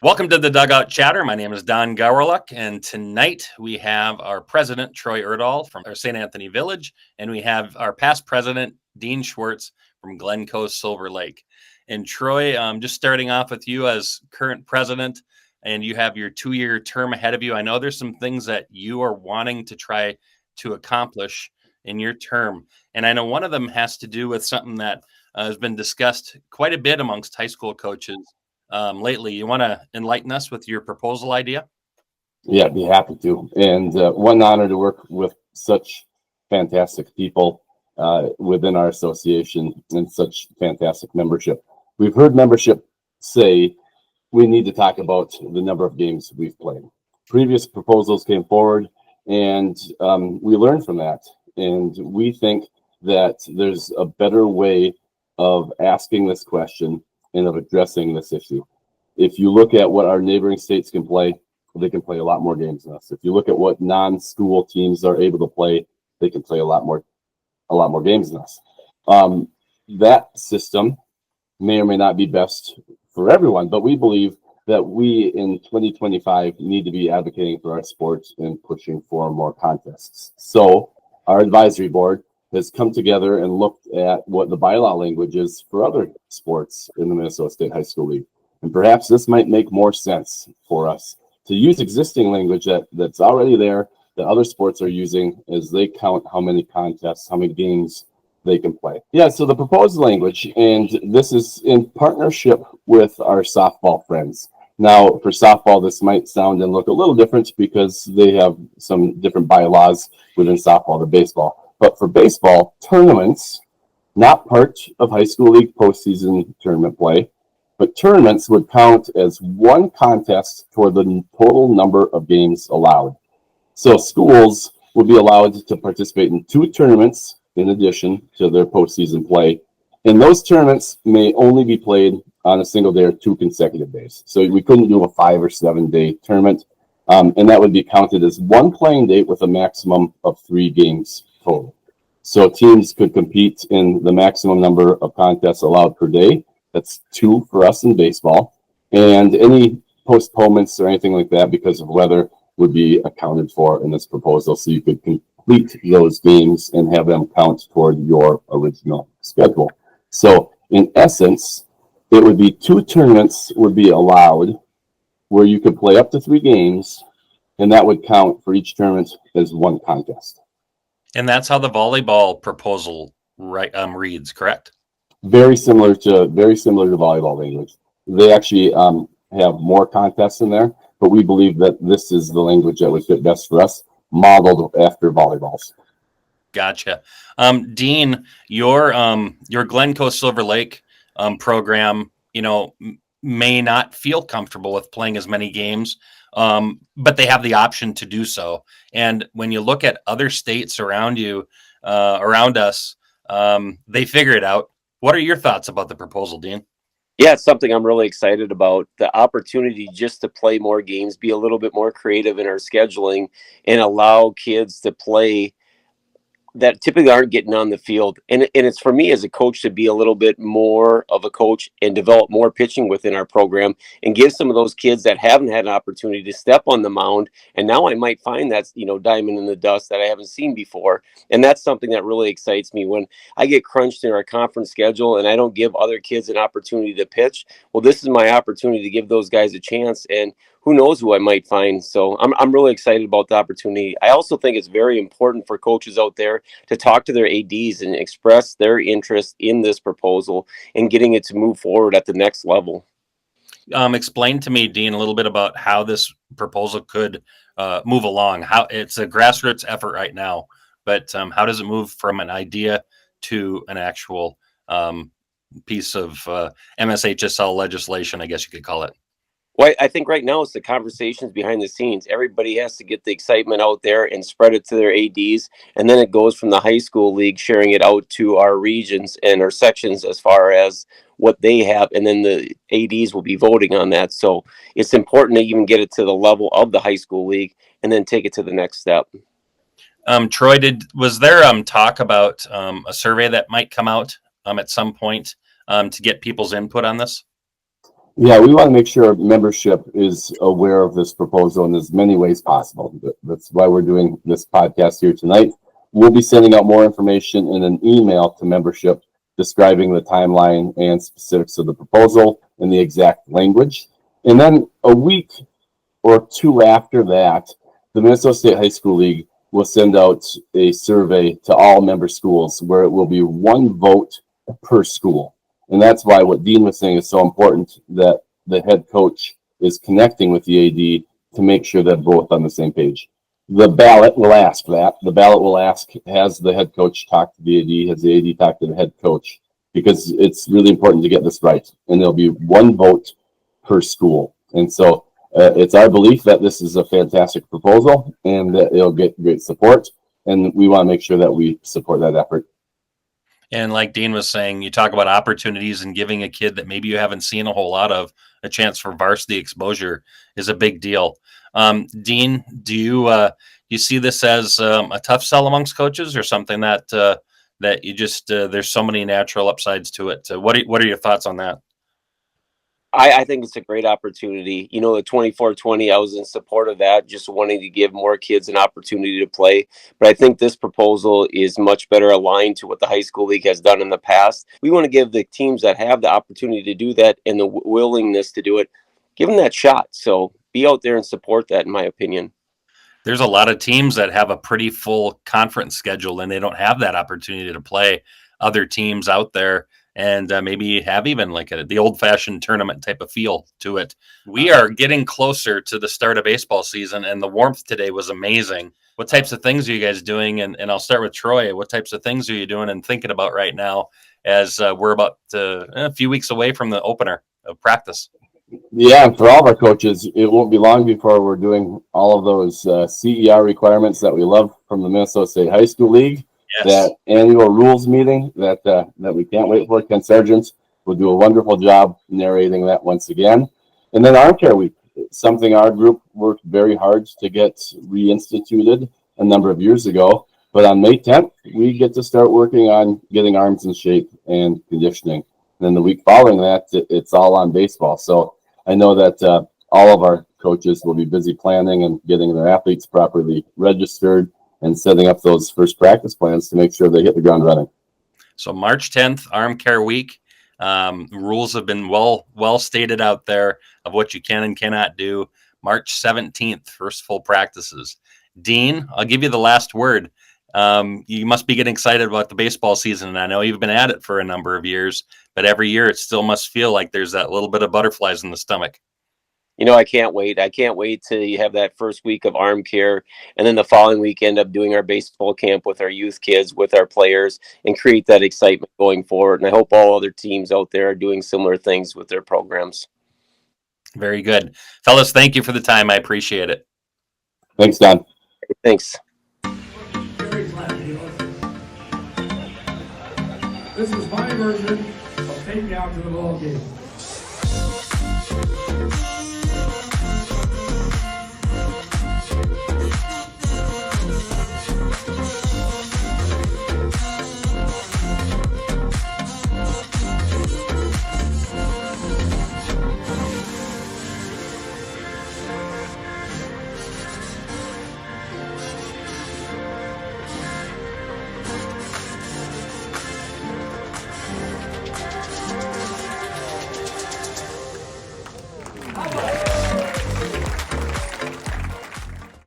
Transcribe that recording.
Welcome to the Dugout Chatter. My name is Don Gawreluk, and tonight we have our president, Troy Urdahl from our St. Anthony Village, and we have our past president, Dean Schwirtz from Glencoe Silver Lake. And Troy, just starting off with you as current president, and you have your 2-year term ahead of you. I know there's some things that you are wanting to try to accomplish in your term, and I know one of them has to do with something that has been discussed quite a bit amongst high school coaches lately. You want to enlighten us with your proposal idea? Yeah, I'd be happy to. And what an honor to work with such fantastic people within our association and such fantastic membership. We've heard membership say we need to talk about the number of games we've played. Previous proposals came forward, and we learned from that. And we think that there's a better way of asking this question and of addressing this issue. If you look at what our neighboring states can play, they can play a lot more games than us. If you look at what non-school teams are able to play, they can play a lot more games than us. That system may or may not be best for everyone, but we believe that we in 2025 need to be advocating for our sports and pushing for more contests. So our advisory board has come together and looked at what the bylaw language is for other sports in the Minnesota State High School League. And perhaps this might make more sense for us to use existing language that's already there, that other sports are using as they count how many contests, how many games they can play. Yeah, so the proposed language, and this is in partnership with our softball friends. Now, for softball, this might sound and look a little different because they have some different bylaws within softball than baseball. But for baseball, tournaments, not part of high school league postseason tournament play, but tournaments would count as one contest toward the total number of games allowed. So schools would be allowed to participate in 2 tournaments in addition to their postseason play. And those tournaments may only be played on a single day or 2 consecutive days. So we couldn't do a 5 or 7 day tournament. And that would be counted as one playing date with a maximum of 3 games total. So teams could compete in the maximum number of contests allowed per day. That's 2 for us in baseball. And any postponements or anything like that because of weather would be accounted for in this proposal. So you could complete those games and have them count toward your original schedule. So in essence, it would be 2 tournaments would be allowed where you could play up to 3 games, and that would count for each tournament as one contest. And that's how the volleyball proposal reads, correct? Very similar to volleyball language. They actually have more contests in there, but we believe that this is the language that would fit best for us, modeled after volleyballs. Gotcha. Dean, your Glencoe Silver Lake program, may not feel comfortable with playing as many games, but they have the option to do so. And when you look at other states around you, around us, they figure it out. What are your thoughts about the proposal, Dean? Yeah, it's something I'm really excited about. The opportunity just to play more games, be a little bit more creative in our scheduling, and allow kids to play that typically aren't getting on the field. And it's for me as a coach to be a little bit more of a coach and develop more pitching within our program and give some of those kids that haven't had an opportunity to step on the mound. And now I might find that's, diamond in the dust that I haven't seen before. And that's something that really excites me when I get crunched in our conference schedule and I don't give other kids an opportunity to pitch. Well, this is my opportunity to give those guys a chance, and who knows who I might find. So I'm really excited about the opportunity. I also think it's very important for coaches out there to talk to their ADs and express their interest in this proposal and getting it to move forward at the next level. Explain to me, Dean, a little bit about how this proposal could move along. How it's a grassroots effort right now, but how does it move from an idea to an actual piece of MSHSL legislation, I guess you could call it? Well, I think right now it's the conversations behind the scenes. Everybody has to get the excitement out there and spread it to their ADs. And then it goes from the high school league, sharing it out to our regions and our sections as far as what they have. And then the ADs will be voting on that. So it's important to even get it to the level of the high school league and then take it to the next step. Troy, was there talk about a survey that might come out at some point to get people's input on this? Yeah, we want to make sure membership is aware of this proposal in as many ways possible. That's why we're doing this podcast here tonight. We'll be sending out more information in an email to membership describing the timeline and specifics of the proposal and the exact language. And then a week or two after that, the Minnesota State High School League will send out a survey to all member schools where it will be one vote per school. And that's why what Dean was saying is so important, that the head coach is connecting with the AD to make sure they're both on the same page. The ballot will ask that. The ballot will ask, has the head coach talked to the AD? Has the AD talked to the head coach? Because it's really important to get this right. And there'll be one vote per school. And so it's our belief that this is a fantastic proposal and that it'll get great support. And we want to make sure that we support that effort. And like Dean was saying, you talk about opportunities and giving a kid that maybe you haven't seen a whole lot of a chance for varsity exposure is a big deal. Dean, do you see this as a tough sell amongst coaches, or something that you just there's so many natural upsides to it? What are your thoughts on that? I think it's a great opportunity. The 24-20, I was in support of that, just wanting to give more kids an opportunity to play. But I think this proposal is much better aligned to what the high school league has done in the past. We want to give the teams that have the opportunity to do that and the willingness to do it, give them that shot. So be out there and support that, in my opinion. There's a lot of teams that have a pretty full conference schedule, and they don't have that opportunity to play other teams out there. And maybe have even like the old-fashioned tournament type of feel to it. We are getting closer to the start of baseball season, and the warmth today was amazing. What types of things are you guys doing? And I'll start with Troy. What types of things are you doing and thinking about right now as we're about a few weeks away from the opener of practice? Yeah, and for all of our coaches, it won't be long before we're doing all of those CER requirements that we love from the Minnesota State High School League. Yes. That annual rules meeting that we can't wait for. Ken Sargent will do a wonderful job narrating that once again. And then Arm Care Week, something our group worked very hard to get reinstituted a number of years ago. But on May 10th, we get to start working on getting arms in shape and conditioning. And then the week following that, it's all on baseball. So I know that all of our coaches will be busy planning and getting their athletes properly registered and setting up those first practice plans to make sure they hit the ground running. So March 10th, Arm Care Week. Rules have been well stated out there of what you can and cannot do. March 17th, first full practices. Dean, I'll give you the last word. You must be getting excited about the baseball season, and I know you've been at it for a number of years, but every year it still must feel like there's that little bit of butterflies in the stomach. I can't wait. I can't wait to have that first week of arm care, and then the following week end up doing our baseball camp with our youth kids, with our players, and create that excitement going forward. And I hope all other teams out there are doing similar things with their programs. Very good. Fellas, thank you for the time. I appreciate it. Thanks, Don. Thanks. This is my version of Take Me Out to the Ball Game.